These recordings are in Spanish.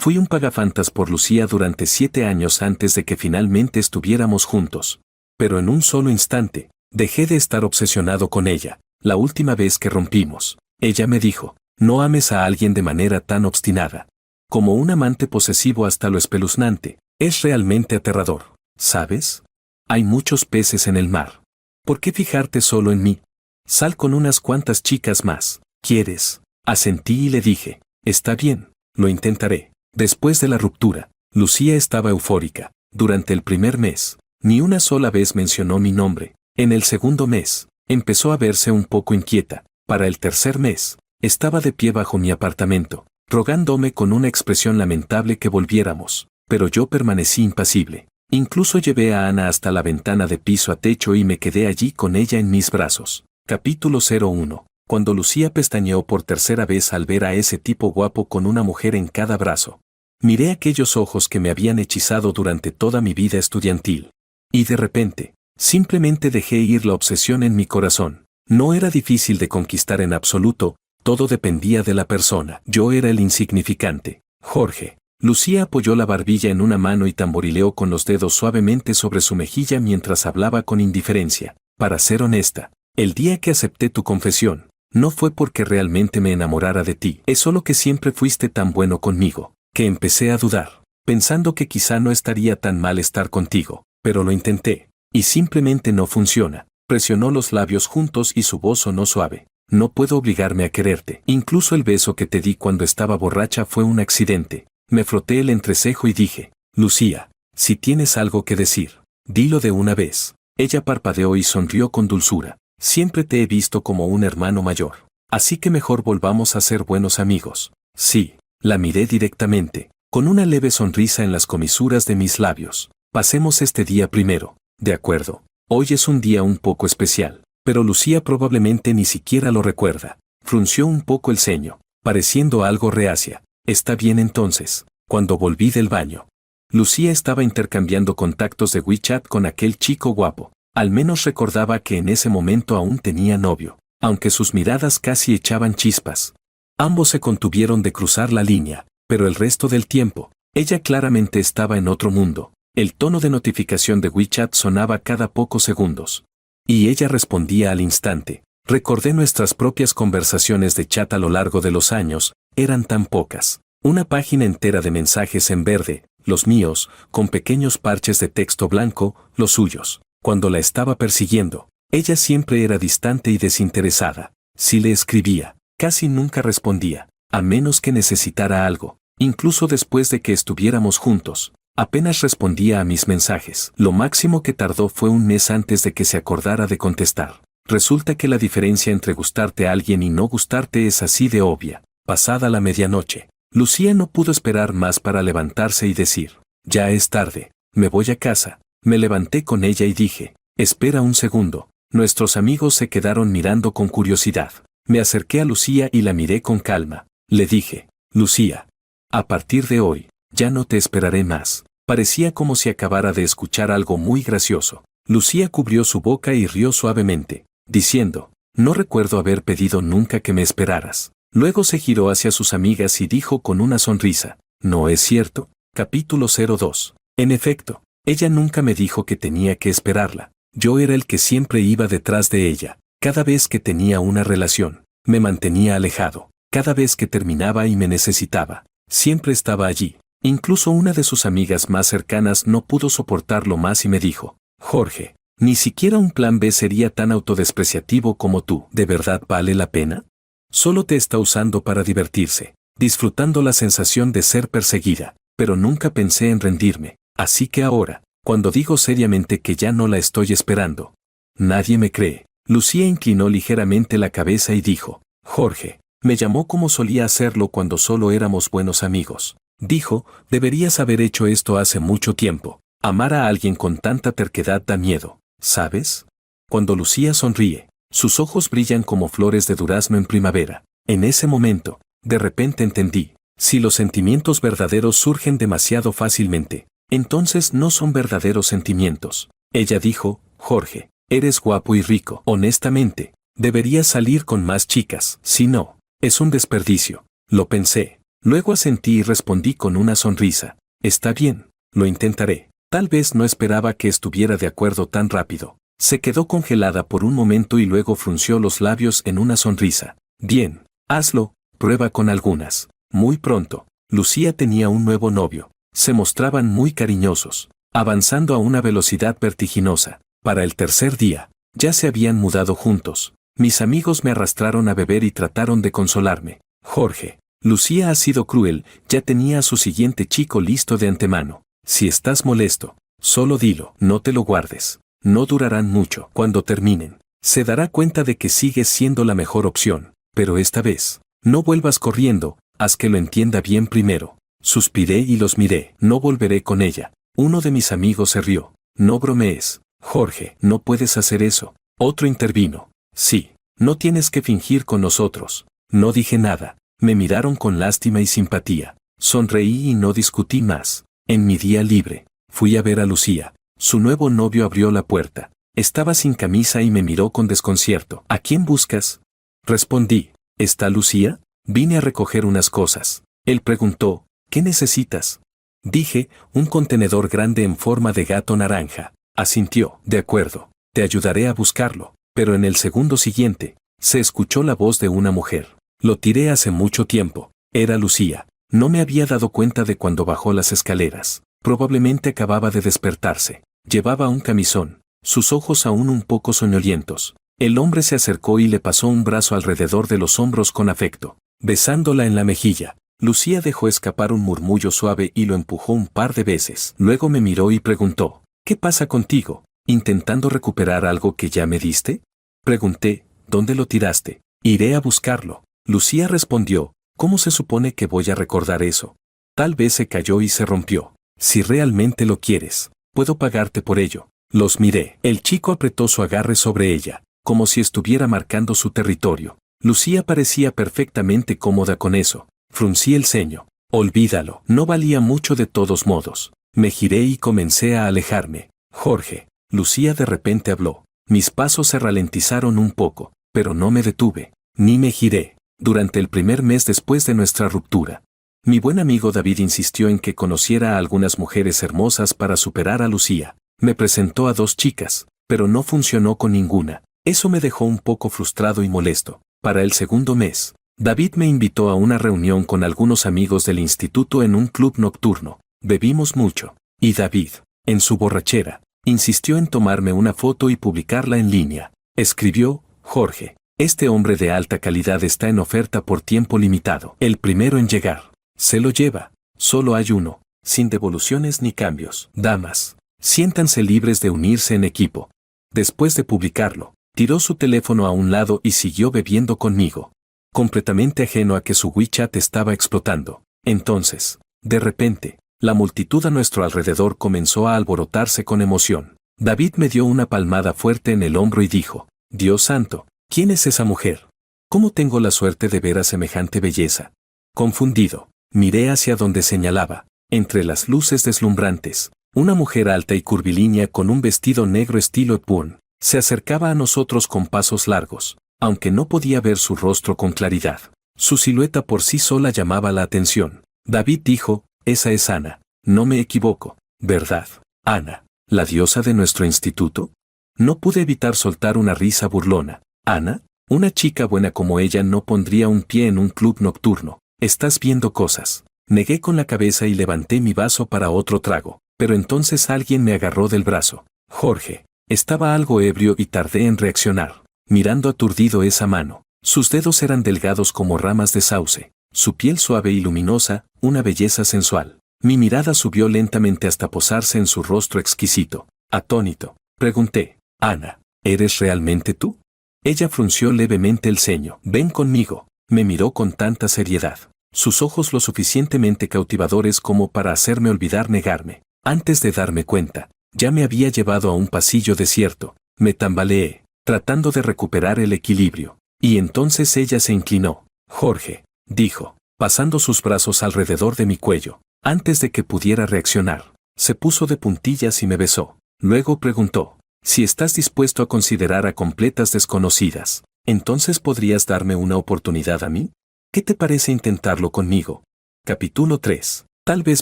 Fui un pagafantas por Lucía durante 7 años antes de que finalmente estuviéramos juntos. Pero en un solo instante, dejé de estar obsesionado con ella. La última vez que rompimos, ella me dijo, no ames a alguien de manera tan obstinada. Como un amante posesivo hasta lo espeluznante, es realmente aterrador, ¿sabes? Hay muchos peces en el mar. ¿Por qué fijarte solo en mí? Sal con unas cuantas chicas más. ¿Quieres? Asentí y le dije, está bien, lo intentaré. Después de la ruptura, Lucía estaba eufórica. Durante el primer mes, ni una sola vez mencionó mi nombre. En el segundo mes, empezó a verse un poco inquieta. Para el tercer mes, estaba de pie bajo mi apartamento, rogándome con una expresión lamentable que volviéramos, pero yo permanecí impasible. Incluso llevé a Ana hasta la ventana de piso a techo y me quedé allí con ella en mis brazos. Capítulo 01. Cuando Lucía pestañeó por tercera vez al ver a ese tipo guapo con una mujer en cada brazo. Miré aquellos ojos que me habían hechizado durante toda mi vida estudiantil. Y de repente, simplemente dejé ir la obsesión en mi corazón. No era difícil de conquistar en absoluto, todo dependía de la persona. Yo era el insignificante. Jorge. Lucía apoyó la barbilla en una mano y tamborileó con los dedos suavemente sobre su mejilla mientras hablaba con indiferencia. Para ser honesta, el día que acepté tu confesión, no fue porque realmente me enamorara de ti. Es solo que siempre fuiste tan bueno conmigo, que empecé a dudar, pensando que quizá no estaría tan mal estar contigo, pero lo intenté, y simplemente no funciona. Presionó los labios juntos y su voz sonó suave. No puedo obligarme a quererte. Incluso el beso que te di cuando estaba borracha fue un accidente. Me froté el entrecejo y dije, Lucía, si tienes algo que decir, dilo de una vez. Ella parpadeó y sonrió con dulzura. Siempre te he visto como un hermano mayor. Así que mejor volvamos a ser buenos amigos. Sí, la miré directamente, con una leve sonrisa en las comisuras de mis labios. Pasemos este día primero. De acuerdo. Hoy es un día un poco especial, pero Lucía probablemente ni siquiera lo recuerda. Frunció un poco el ceño, pareciendo algo reacia. Está bien entonces. Cuando volví del baño, Lucía estaba intercambiando contactos de WeChat con aquel chico guapo. Al menos recordaba que en ese momento aún tenía novio, aunque sus miradas casi echaban chispas. Ambos se contuvieron de cruzar la línea, pero el resto del tiempo, ella claramente estaba en otro mundo. El tono de notificación de WeChat sonaba cada pocos segundos. Y ella respondía al instante. Recordé nuestras propias conversaciones de chat a lo largo de los años, eran tan pocas. Una página entera de mensajes en verde, los míos, con pequeños parches de texto blanco, los suyos. Cuando la estaba persiguiendo, ella siempre era distante y desinteresada. Si le escribía, casi nunca respondía, a menos que necesitara algo. Incluso después de que estuviéramos juntos, apenas respondía a mis mensajes. Lo máximo que tardó fue un mes antes de que se acordara de contestar. Resulta que la diferencia entre gustarte a alguien y no gustarte es así de obvia. Pasada la medianoche, Lucía no pudo esperar más para levantarse y decir, ya es tarde, me voy a casa. Me levanté con ella y dije, espera un segundo. Nuestros amigos se quedaron mirando con curiosidad. Me acerqué a Lucía y la miré con calma. Le dije, Lucía, a partir de hoy, ya no te esperaré más. Parecía como si acabara de escuchar algo muy gracioso. Lucía cubrió su boca y rió suavemente, diciendo, no recuerdo haber pedido nunca que me esperaras. Luego se giró hacia sus amigas y dijo con una sonrisa, ¿no es cierto? Capítulo 02. En efecto, ella nunca me dijo que tenía que esperarla. Yo era el que siempre iba detrás de ella. Cada vez que tenía una relación, me mantenía alejado. Cada vez que terminaba y me necesitaba, siempre estaba allí. Incluso una de sus amigas más cercanas no pudo soportarlo más y me dijo, Jorge, ni siquiera un plan B sería tan autodespreciativo como tú. ¿De verdad vale la pena? Solo te está usando para divertirse, disfrutando la sensación de ser perseguida, pero nunca pensé en rendirme. Así que ahora, cuando digo seriamente que ya no la estoy esperando, nadie me cree. Lucía inclinó ligeramente la cabeza y dijo, Jorge, me llamó como solía hacerlo cuando solo éramos buenos amigos. Dijo, deberías haber hecho esto hace mucho tiempo. Amar a alguien con tanta terquedad da miedo, ¿sabes? Cuando Lucía sonríe, sus ojos brillan como flores de durazno en primavera. En ese momento, de repente entendí, si los sentimientos verdaderos surgen demasiado fácilmente, entonces no son verdaderos sentimientos. Ella dijo, Jorge, eres guapo y rico. Honestamente, deberías salir con más chicas. Si no, es un desperdicio. Lo pensé. Luego asentí y respondí con una sonrisa. Está bien, lo intentaré. Tal vez no esperaba que estuviera de acuerdo tan rápido. Se quedó congelada por un momento y luego frunció los labios en una sonrisa. Bien, hazlo, prueba con algunas. Muy pronto, Lucía tenía un nuevo novio. Se mostraban muy cariñosos, avanzando a una velocidad vertiginosa. Para el tercer día, ya se habían mudado juntos. Mis amigos me arrastraron a beber y trataron de consolarme. Jorge, Lucía ha sido cruel, ya tenía a su siguiente chico listo de antemano. Si estás molesto, solo dilo, no te lo guardes. No durarán mucho. Cuando terminen, se dará cuenta de que sigues siendo la mejor opción. Pero esta vez, no vuelvas corriendo, haz que lo entienda bien primero. Suspiré y los miré. No volveré con ella. Uno de mis amigos se rió. No bromees. Jorge, no puedes hacer eso. Otro intervino. Sí, no tienes que fingir con nosotros. No dije nada. Me miraron con lástima y simpatía. Sonreí y no discutí más. En mi día libre, fui a ver a Lucía. Su nuevo novio abrió la puerta. Estaba sin camisa y me miró con desconcierto. ¿A quién buscas? Respondí. ¿Está Lucía? Vine a recoger unas cosas. Él preguntó, ¿qué necesitas? Dije, un contenedor grande en forma de gato naranja. Asintió. De acuerdo, te ayudaré a buscarlo. Pero en el segundo siguiente, se escuchó la voz de una mujer. Lo tiré hace mucho tiempo. Era Lucía. No me había dado cuenta de cuando bajó las escaleras. Probablemente acababa de despertarse. Llevaba un camisón, sus ojos aún un poco soñolientos. El hombre se acercó y le pasó un brazo alrededor de los hombros con afecto, besándola en la mejilla. Lucía dejó escapar un murmullo suave y lo empujó un par de veces. Luego me miró y preguntó, ¿qué pasa contigo? ¿Intentando recuperar algo que ya me diste? Pregunté, ¿dónde lo tiraste? Iré a buscarlo. Lucía respondió, ¿cómo se supone que voy a recordar eso? Tal vez se cayó y se rompió. Si realmente lo quieres, puedo pagarte por ello. Los miré. El chico apretó su agarre sobre ella, como si estuviera marcando su territorio. Lucía parecía perfectamente cómoda con eso. Fruncí el ceño. Olvídalo. No valía mucho de todos modos. Me giré y comencé a alejarme. Jorge. Lucía de repente habló. Mis pasos se ralentizaron un poco, pero no me detuve, ni me giré. Durante el primer mes después de nuestra ruptura, mi buen amigo David insistió en que conociera a algunas mujeres hermosas para superar a Lucía. Me presentó a 2 chicas, pero no funcionó con ninguna. Eso me dejó un poco frustrado y molesto. Para el segundo mes, David me invitó a una reunión con algunos amigos del instituto en un club nocturno. Bebimos mucho, y David, en su borrachera, insistió en tomarme una foto y publicarla en línea. Escribió, Jorge, este hombre de alta calidad está en oferta por tiempo limitado. El primero en llegar se lo lleva. Solo hay uno, sin devoluciones ni cambios. Damas, siéntanse libres de unirse en equipo. Después de publicarlo, tiró su teléfono a un lado y siguió bebiendo conmigo, completamente ajeno a que su WeChat estaba explotando. Entonces, de repente, la multitud a nuestro alrededor comenzó a alborotarse con emoción. David me dio una palmada fuerte en el hombro y dijo, Dios santo, ¿quién es esa mujer? ¿Cómo tengo la suerte de ver a semejante belleza? Confundido, miré hacia donde señalaba, entre las luces deslumbrantes, una mujer alta y curvilínea con un vestido negro estilo Epurn, se acercaba a nosotros con pasos largos, aunque no podía ver su rostro con claridad. Su silueta por sí sola llamaba la atención. David dijo, esa es Ana, no me equivoco, ¿verdad? Ana, la diosa de nuestro instituto. No pude evitar soltar una risa burlona. Ana, una chica buena como ella no pondría un pie en un club nocturno. Estás viendo cosas. Negué con la cabeza y levanté mi vaso para otro trago, pero entonces alguien me agarró del brazo. Jorge, estaba algo ebrio y tardé en reaccionar, mirando aturdido esa mano. Sus dedos eran delgados como ramas de sauce, su piel suave y luminosa, una belleza sensual. Mi mirada subió lentamente hasta posarse en su rostro exquisito. Atónito, pregunté, Ana, ¿eres realmente tú? Ella frunció levemente el ceño. Ven conmigo. Me miró con tanta seriedad. Sus ojos lo suficientemente cautivadores como para hacerme olvidar negarme. Antes de darme cuenta, ya me había llevado a un pasillo desierto. Me tambaleé, tratando de recuperar el equilibrio. Y entonces ella se inclinó. Jorge, dijo, pasando sus brazos alrededor de mi cuello. Antes de que pudiera reaccionar, se puso de puntillas y me besó. Luego preguntó, si estás dispuesto a considerar a completas desconocidas, ¿entonces podrías darme una oportunidad a mí? ¿Qué te parece intentarlo conmigo? Capítulo 3. Tal vez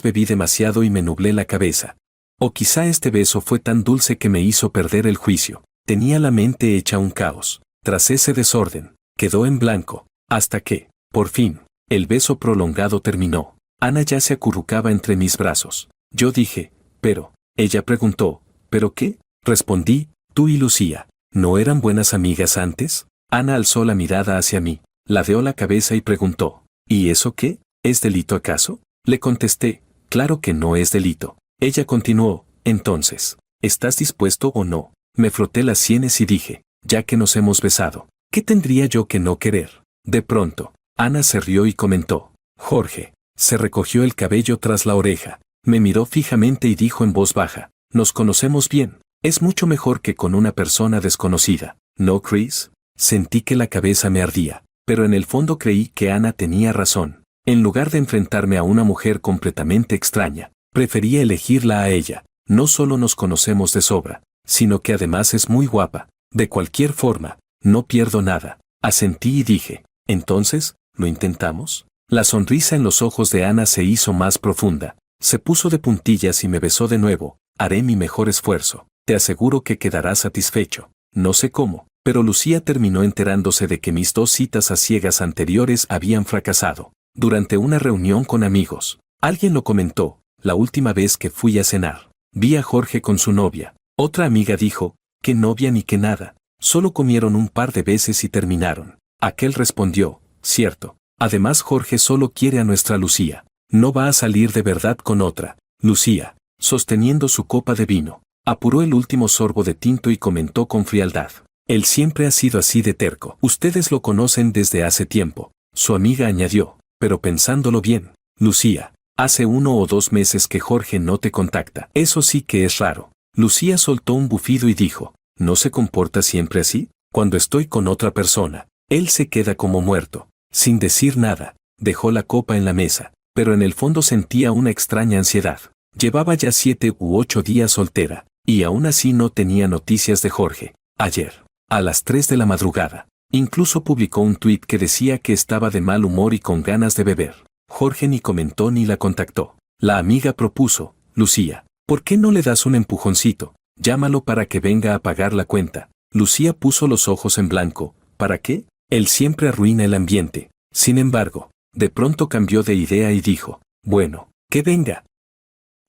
bebí demasiado y me nublé la cabeza. O quizá este beso fue tan dulce que me hizo perder el juicio. Tenía la mente hecha un caos. Tras ese desorden, quedó en blanco, hasta que, por fin, el beso prolongado terminó. Ana ya se acurrucaba entre mis brazos. Yo dije, pero, ella preguntó, ¿pero qué? Respondí, tú y Lucía, ¿no eran buenas amigas antes? Ana alzó la mirada hacia mí, ladeó la cabeza y preguntó, ¿y eso qué? ¿Es delito acaso? Le contesté, claro que no es delito. Ella continuó, entonces, ¿estás dispuesto o no? Me froté las sienes y dije, ya que nos hemos besado, ¿qué tendría yo que no querer? De pronto, Ana se rió y comentó, Jorge, se recogió el cabello tras la oreja, me miró fijamente y dijo en voz baja, nos conocemos bien, es mucho mejor que con una persona desconocida, ¿no, Chris? Sentí que la cabeza me ardía, pero en el fondo creí que Ana tenía razón. En lugar de enfrentarme a una mujer completamente extraña, prefería elegirla a ella. No solo nos conocemos de sobra, sino que además es muy guapa. De cualquier forma, no pierdo nada. Asentí y dije, entonces, ¿lo intentamos? La sonrisa en los ojos de Ana se hizo más profunda. Se puso de puntillas y me besó de nuevo. Haré mi mejor esfuerzo. Te aseguro que quedarás satisfecho. No sé cómo, pero Lucía terminó enterándose de que mis 2 citas a ciegas anteriores habían fracasado. Durante una reunión con amigos, alguien lo comentó, la última vez que fui a cenar, vi a Jorge con su novia. Otra amiga dijo, que novia ni que nada, solo comieron un par de veces y terminaron. Aquel respondió, cierto, además Jorge solo quiere a nuestra Lucía, no va a salir de verdad con otra. Lucía, sosteniendo su copa de vino, apuró el último sorbo de tinto y comentó con frialdad, él siempre ha sido así de terco. Ustedes lo conocen desde hace tiempo. Su amiga añadió, pero pensándolo bien, Lucía, hace 1 o 2 meses que Jorge no te contacta. Eso sí que es raro. Lucía soltó un bufido y dijo, ¿no se comporta siempre así? Cuando estoy con otra persona, él se queda como muerto. Sin decir nada, dejó la copa en la mesa, pero en el fondo sentía una extraña ansiedad. Llevaba ya 7 u 8 días soltera, y aún así no tenía noticias de Jorge. Ayer, a las 3 de la madrugada, incluso publicó un tuit que decía que estaba de mal humor y con ganas de beber. Jorge ni comentó ni la contactó. La amiga propuso, Lucía, ¿por qué no le das un empujoncito? Llámalo para que venga a pagar la cuenta. Lucía puso los ojos en blanco. ¿Para qué? Él siempre arruina el ambiente. Sin embargo, de pronto cambió de idea y dijo, bueno, que venga.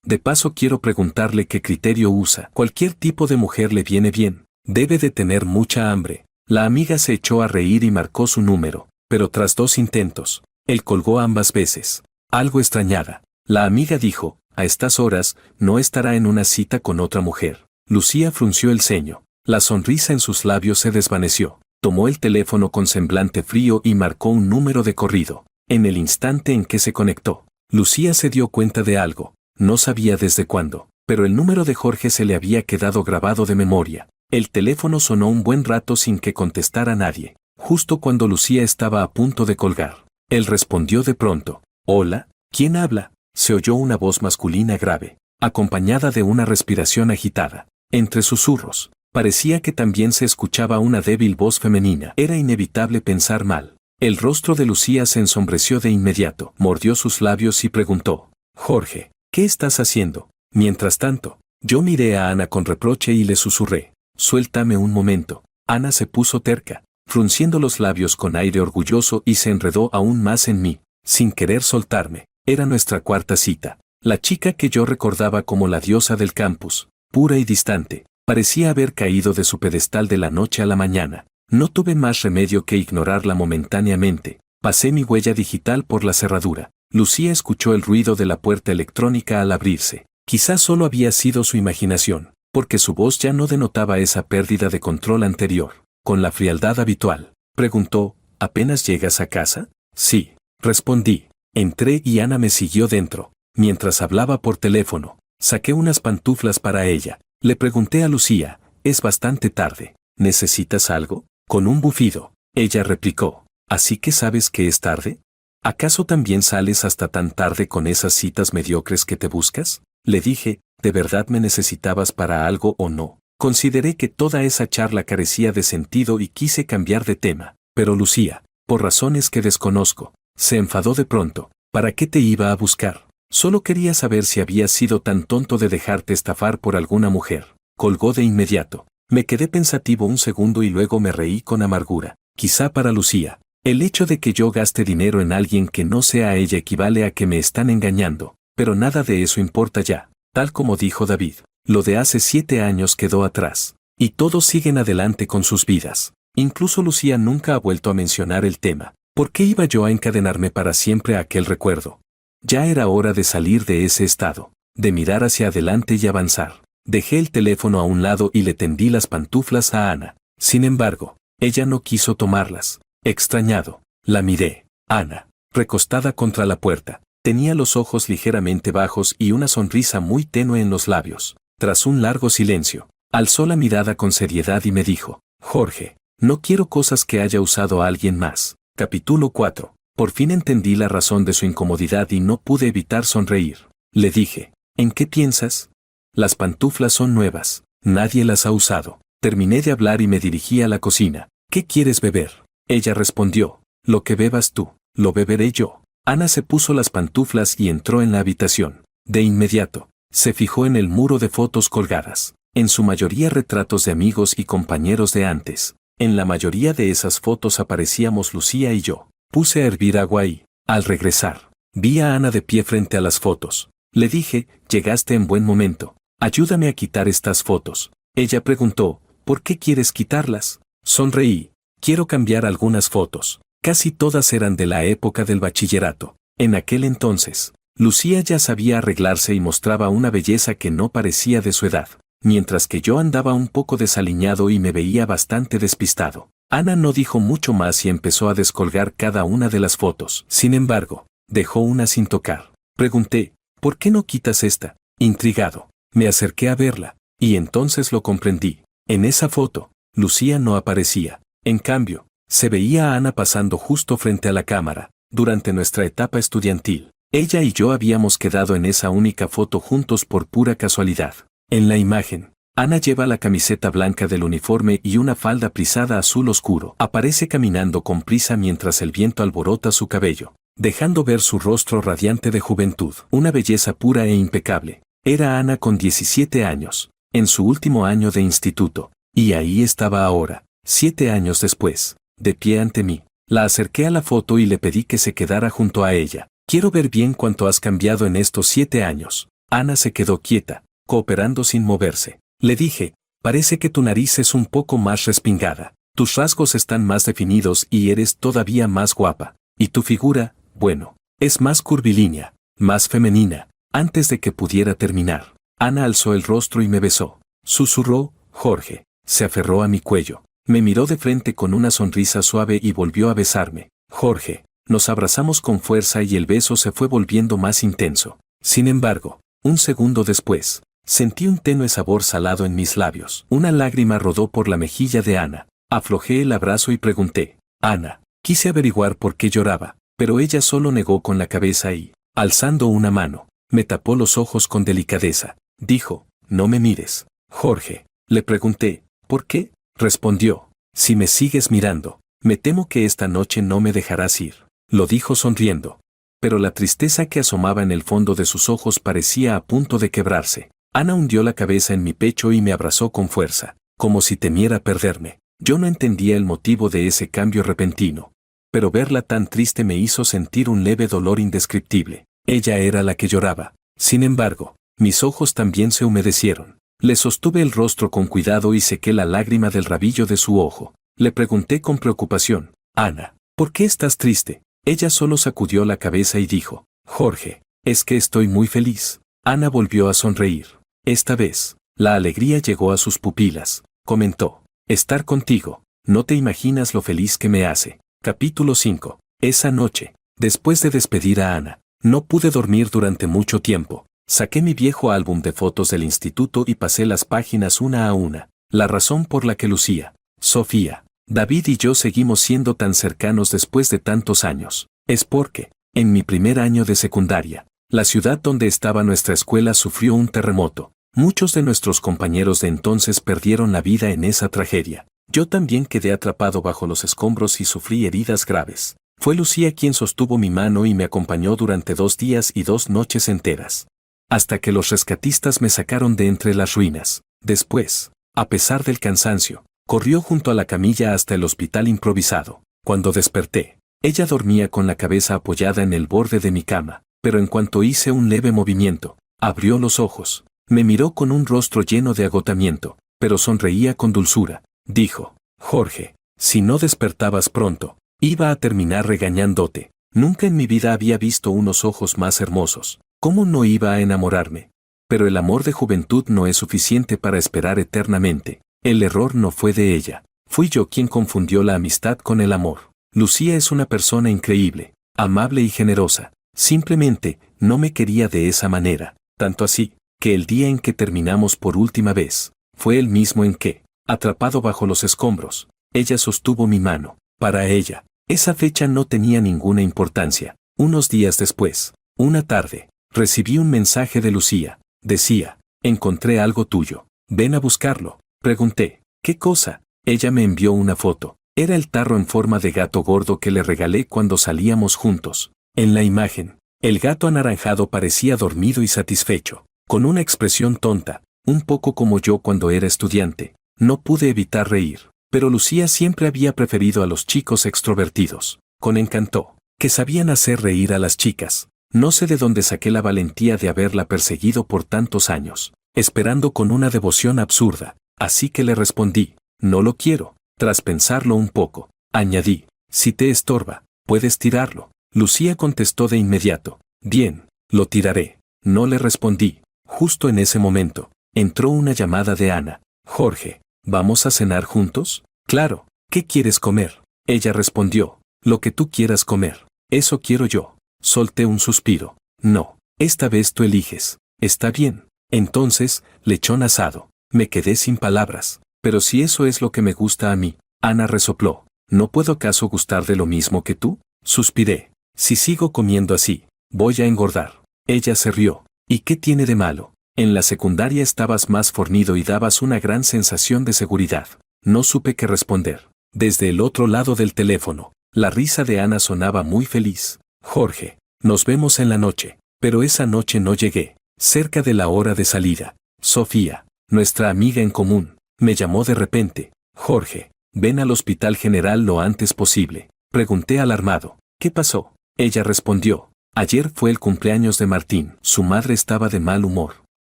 De paso quiero preguntarle qué criterio usa. Cualquier tipo de mujer le viene bien. Debe de tener mucha hambre. La amiga se echó a reír y marcó su número, pero tras 2 intentos, él colgó ambas veces. Algo extrañada. La amiga dijo, a estas horas, no estará en una cita con otra mujer. Lucía frunció el ceño. La sonrisa en sus labios se desvaneció. Tomó el teléfono con semblante frío y marcó un número de corrido. En el instante en que se conectó, Lucía se dio cuenta de algo. No sabía desde cuándo, pero el número de Jorge se le había quedado grabado de memoria. El teléfono sonó un buen rato sin que contestara nadie. Justo cuando Lucía estaba a punto de colgar, él respondió de pronto. Hola, ¿quién habla? Se oyó una voz masculina grave, acompañada de una respiración agitada. Entre susurros, parecía que también se escuchaba una débil voz femenina. Era inevitable pensar mal. El rostro de Lucía se ensombreció de inmediato. Mordió sus labios y preguntó, Jorge, ¿qué estás haciendo? Mientras tanto, yo miré a Ana con reproche y le susurré. Suéltame un momento. Ana se puso terca, frunciendo los labios con aire orgulloso y se enredó aún más en mí, sin querer soltarme. Era nuestra 4ª cita. La chica que yo recordaba como la diosa del campus, pura y distante, parecía haber caído de su pedestal de la noche a la mañana. No tuve más remedio que ignorarla momentáneamente. Pasé mi huella digital por la cerradura. Lucía escuchó el ruido de la puerta electrónica al abrirse. Quizás solo había sido su imaginación, porque su voz ya no denotaba esa pérdida de control anterior. Con la frialdad habitual, preguntó, ¿apenas llegas a casa? Sí, respondí. Entré y Ana me siguió dentro. Mientras hablaba por teléfono, saqué unas pantuflas para ella. Le pregunté a Lucía, es bastante tarde, ¿necesitas algo? Con un bufido, ella replicó, ¿así que sabes que es tarde? ¿Acaso también sales hasta tan tarde con esas citas mediocres que te buscas? Le dije, ¿de verdad me necesitabas para algo o no? Consideré que toda esa charla carecía de sentido y quise cambiar de tema, pero Lucía, por razones que desconozco, se enfadó de pronto. ¿Para qué te iba a buscar? Solo quería saber si habías sido tan tonto de dejarte estafar por alguna mujer. Colgó de inmediato. Me quedé pensativo un segundo y luego me reí con amargura. Quizá para Lucía, el hecho de que yo gaste dinero en alguien que no sea ella equivale a que me están engañando, pero nada de eso importa ya. Tal como dijo David, lo de hace 7 años quedó atrás, y todos siguen adelante con sus vidas. Incluso Lucía nunca ha vuelto a mencionar el tema. ¿Por qué iba yo a encadenarme para siempre a aquel recuerdo? Ya era hora de salir de ese estado, de mirar hacia adelante y avanzar. Dejé el teléfono a un lado y le tendí las pantuflas a Ana. Sin embargo, ella no quiso tomarlas. Extrañado, la miré. Ana, recostada contra la puerta, tenía los ojos ligeramente bajos y una sonrisa muy tenue en los labios. Tras un largo silencio, alzó la mirada con seriedad y me dijo: Jorge, no quiero cosas que haya usado alguien más. Capítulo 4. Por fin entendí la razón de su incomodidad y no pude evitar sonreír. Le dije: ¿en qué piensas? Las pantuflas son nuevas. Nadie las ha usado. Terminé de hablar y me dirigí a la cocina. ¿Qué quieres beber? Ella respondió: lo que bebas tú, lo beberé yo. Ana se puso las pantuflas y entró en la habitación. De inmediato, se fijó en el muro de fotos colgadas. En su mayoría retratos de amigos y compañeros de antes. En la mayoría de esas fotos aparecíamos Lucía y yo. Puse a hervir agua y, al regresar, vi a Ana de pie frente a las fotos. Le dije: llegaste en buen momento. Ayúdame a quitar estas fotos. Ella preguntó: ¿por qué quieres quitarlas? Sonreí. Quiero cambiar algunas fotos. Casi todas eran de la época del bachillerato. En aquel entonces, Lucía ya sabía arreglarse y mostraba una belleza que no parecía de su edad, mientras que yo andaba un poco desaliñado y me veía bastante despistado. Ana no dijo mucho más y empezó a descolgar cada una de las fotos. Sin embargo, dejó una sin tocar. Pregunté: ¿por qué no quitas esta? Intrigado, me acerqué a verla, y entonces lo comprendí. En esa foto, Lucía no aparecía. En cambio, se veía a Ana pasando justo frente a la cámara. Durante nuestra etapa estudiantil, ella y yo habíamos quedado en esa única foto juntos por pura casualidad. En la imagen, Ana lleva la camiseta blanca del uniforme y una falda plisada azul oscuro. Aparece caminando con prisa mientras el viento alborota su cabello, dejando ver su rostro radiante de juventud. Una belleza pura e impecable. Era Ana con 17 años, en su último año de instituto, y ahí estaba ahora, 7 años después, de pie ante mí. La acerqué a la foto y le pedí que se quedara junto a ella. Quiero ver bien cuánto has cambiado en estos 7 años. Ana se quedó quieta, cooperando sin moverse. Le dije: parece que tu nariz es un poco más respingada, tus rasgos están más definidos y eres todavía más guapa. Y tu figura, bueno, es más curvilínea, más femenina. Antes de que pudiera terminar, Ana alzó el rostro y me besó. Susurró: Jorge. Se aferró a mi cuello. Me miró de frente con una sonrisa suave y volvió a besarme. Jorge. Nos abrazamos con fuerza y el beso se fue volviendo más intenso. Sin embargo, un segundo después, sentí un tenue sabor salado en mis labios. Una lágrima rodó por la mejilla de Ana. Aflojé el abrazo y pregunté: Ana. Quise averiguar por qué lloraba, pero ella solo negó con la cabeza y, alzando una mano, me tapó los ojos con delicadeza. Dijo: no me mires. Jorge. Le pregunté: ¿por qué? Respondió: si me sigues mirando, me temo que esta noche no me dejarás ir. Lo dijo sonriendo. Pero la tristeza que asomaba en el fondo de sus ojos parecía a punto de quebrarse. Ana hundió la cabeza en mi pecho y me abrazó con fuerza, como si temiera perderme. Yo no entendía el motivo de ese cambio repentino, pero verla tan triste me hizo sentir un leve dolor indescriptible. Ella era la que lloraba. Sin embargo, mis ojos también se humedecieron. Le sostuve el rostro con cuidado y sequé la lágrima del rabillo de su ojo. Le pregunté con preocupación: Ana, ¿por qué estás triste? Ella solo sacudió la cabeza y dijo: Jorge, es que estoy muy feliz. Ana volvió a sonreír. Esta vez, la alegría llegó a sus pupilas. Comentó: estar contigo, no te imaginas lo feliz que me hace. Capítulo 5. Esa noche, después de despedir a Ana, no pude dormir durante mucho tiempo. Saqué mi viejo álbum de fotos del instituto y pasé las páginas una a una. La razón por la que Lucía, Sofía, David y yo seguimos siendo tan cercanos después de tantos años, es porque, en mi primer año de secundaria, la ciudad donde estaba nuestra escuela sufrió un terremoto. Muchos de nuestros compañeros de entonces perdieron la vida en esa tragedia. Yo también quedé atrapado bajo los escombros y sufrí heridas graves. Fue Lucía quien sostuvo mi mano y me acompañó durante 2 días y 2 noches enteras. Hasta que los rescatistas me sacaron de entre las ruinas. Después, a pesar del cansancio, corrió junto a la camilla hasta el hospital improvisado. Cuando desperté, ella dormía con la cabeza apoyada en el borde de mi cama, pero en cuanto hice un leve movimiento, abrió los ojos, me miró con un rostro lleno de agotamiento, pero sonreía con dulzura. Dijo: Jorge, si no despertabas pronto, iba a terminar regañándote. Nunca en mi vida había visto unos ojos más hermosos. ¿Cómo no iba a enamorarme? Pero el amor de juventud no es suficiente para esperar eternamente. El error no fue de ella. Fui yo quien confundió la amistad con el amor. Lucía es una persona increíble, amable y generosa. Simplemente, no me quería de esa manera. Tanto así, que el día en que terminamos por última vez, fue el mismo en que, atrapado bajo los escombros, ella sostuvo mi mano. Para ella, esa fecha no tenía ninguna importancia. Unos días después, una tarde, recibí un mensaje de Lucía. Decía: encontré algo tuyo. Ven a buscarlo. Pregunté: ¿qué cosa? Ella me envió una foto. Era el tarro en forma de gato gordo que le regalé cuando salíamos juntos. En la imagen, el gato anaranjado parecía dormido y satisfecho, con una expresión tonta, un poco como yo cuando era estudiante. No pude evitar reír, pero Lucía siempre había preferido a los chicos extrovertidos, con encanto, que sabían hacer reír a las chicas. No sé de dónde saqué la valentía de haberla perseguido por tantos años, esperando con una devoción absurda, así que le respondí: no lo quiero. Tras pensarlo un poco, añadí: si te estorba, puedes tirarlo. Lucía contestó de inmediato: bien, lo tiraré. No le respondí. Justo en ese momento, entró una llamada de Ana. Jorge, ¿vamos a cenar juntos? Claro. ¿Qué quieres comer? Ella respondió: lo que tú quieras comer. Eso quiero yo. Solté un suspiro. No, esta vez tú eliges. Está bien. Entonces, lechón asado. Me quedé sin palabras. Pero si eso es lo que me gusta a mí, Ana resopló. ¿No puedo acaso gustar de lo mismo que tú? Suspiré. Si sigo comiendo así, voy a engordar. Ella se rió. ¿Y qué tiene de malo? En la secundaria estabas más fornido y dabas una gran sensación de seguridad. No supe qué responder. Desde el otro lado del teléfono, la risa de Ana sonaba muy feliz. Jorge, nos vemos en la noche. Pero esa noche no llegué. Cerca de la hora de salida, Sofía, nuestra amiga en común, me llamó de repente. Jorge, ven al Hospital General lo antes posible. Pregunté alarmado. ¿Qué pasó? Ella respondió: ayer fue el cumpleaños de Martín. Su madre estaba de mal humor.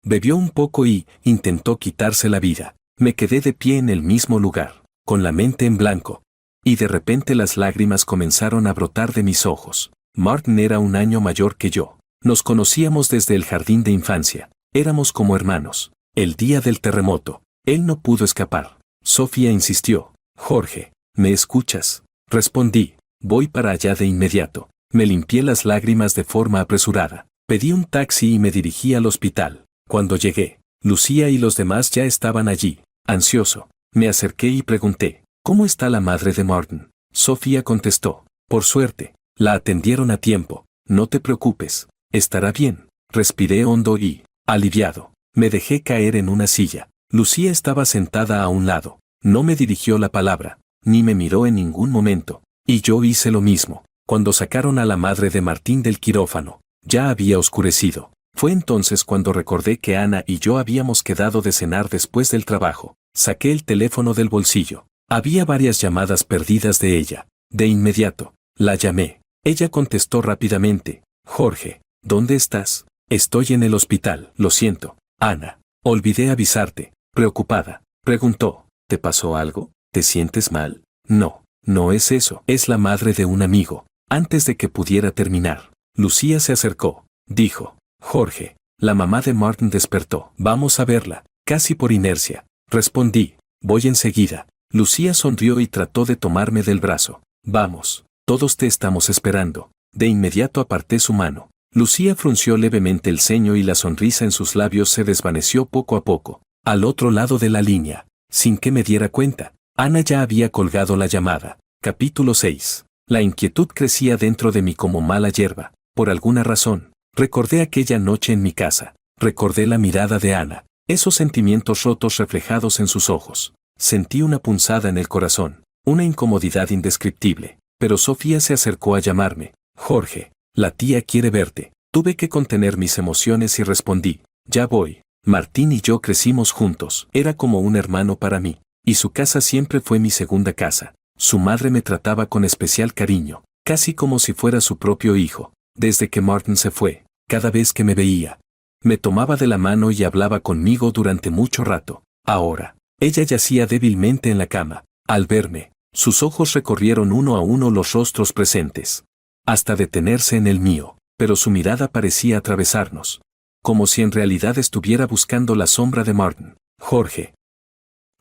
Bebió un poco y intentó quitarse la vida. Me quedé de pie en el mismo lugar, con la mente en blanco. Y de repente las lágrimas comenzaron a brotar de mis ojos. Martin era 1 año mayor que yo. Nos conocíamos desde el jardín de infancia. Éramos como hermanos. El día del terremoto, él no pudo escapar. Sofía insistió: Jorge, ¿me escuchas? Respondí: voy para allá de inmediato. Me limpié las lágrimas de forma apresurada. Pedí un taxi y me dirigí al hospital. Cuando llegué, Lucía y los demás ya estaban allí. Ansioso, me acerqué y pregunté: ¿cómo está la madre de Martin? Sofía contestó: por suerte, la atendieron a tiempo. No te preocupes, estará bien. Respiré hondo y, aliviado, me dejé caer en una silla. Lucía estaba sentada a un lado. No me dirigió la palabra, ni me miró en ningún momento. Y yo hice lo mismo. Cuando sacaron a la madre de Martín del quirófano, ya había oscurecido. Fue entonces cuando recordé que Ana y yo habíamos quedado de cenar después del trabajo. Saqué el teléfono del bolsillo. Había varias llamadas perdidas de ella. De inmediato, la llamé. Ella contestó rápidamente: Jorge, ¿dónde estás? Estoy en el hospital. Lo siento, Ana. Olvidé avisarte. Preocupada, preguntó: ¿te pasó algo? ¿Te sientes mal? No, no es eso. Es la madre de un amigo. Antes de que pudiera terminar, Lucía se acercó. Dijo: Jorge, la mamá de Martin despertó. Vamos a verla. Casi por inercia, respondí: voy enseguida. Lucía sonrió y trató de tomarme del brazo. Vamos, todos te estamos esperando. De inmediato aparté su mano. Lucía frunció levemente el ceño y la sonrisa en sus labios se desvaneció poco a poco. Al otro lado de la línea, sin que me diera cuenta, Ana ya había colgado la llamada. Capítulo 6. La inquietud crecía dentro de mí como mala hierba. Por alguna razón, recordé aquella noche en mi casa. Recordé la mirada de Ana, esos sentimientos rotos reflejados en sus ojos. Sentí una punzada en el corazón, una incomodidad indescriptible. pero Sofía se acercó a llamarme. Jorge, la tía quiere verte. Tuve que contener mis emociones y respondí, ya voy. Martín y yo crecimos juntos. Era como un hermano para mí, y su casa siempre fue mi segunda casa. Su madre me trataba con especial cariño, casi como si fuera su propio hijo. Desde que Martin se fue, cada vez que me veía, me tomaba de la mano y hablaba conmigo durante mucho rato. Ahora, ella yacía débilmente en la cama. Al verme, sus ojos recorrieron uno a uno los rostros presentes, hasta detenerse en el mío, pero su mirada parecía atravesarnos, como si en realidad estuviera buscando la sombra de Martin. Jorge,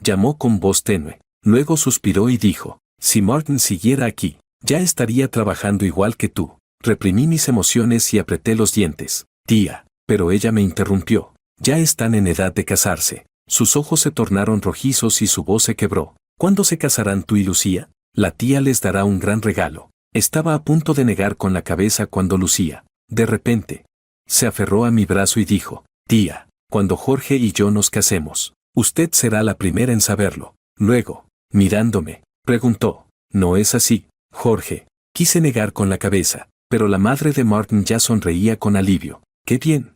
llamó con voz tenue, luego suspiró y dijo, si Martin siguiera aquí, ya estaría trabajando igual que tú. Reprimí mis emociones y apreté los dientes. Tía, pero ella me interrumpió, ya están en edad de casarse. Sus ojos se tornaron rojizos y su voz se quebró. ¿Cuándo se casarán tú y Lucía? La tía les dará un gran regalo. Estaba a punto de negar con la cabeza cuando Lucía, de repente, se aferró a mi brazo y dijo, tía, cuando Jorge y yo nos casemos, usted será la primera en saberlo. Luego, mirándome, preguntó, ¿no es así, Jorge? Quise negar con la cabeza, pero la madre de Martin ya sonreía con alivio. ¡Qué bien!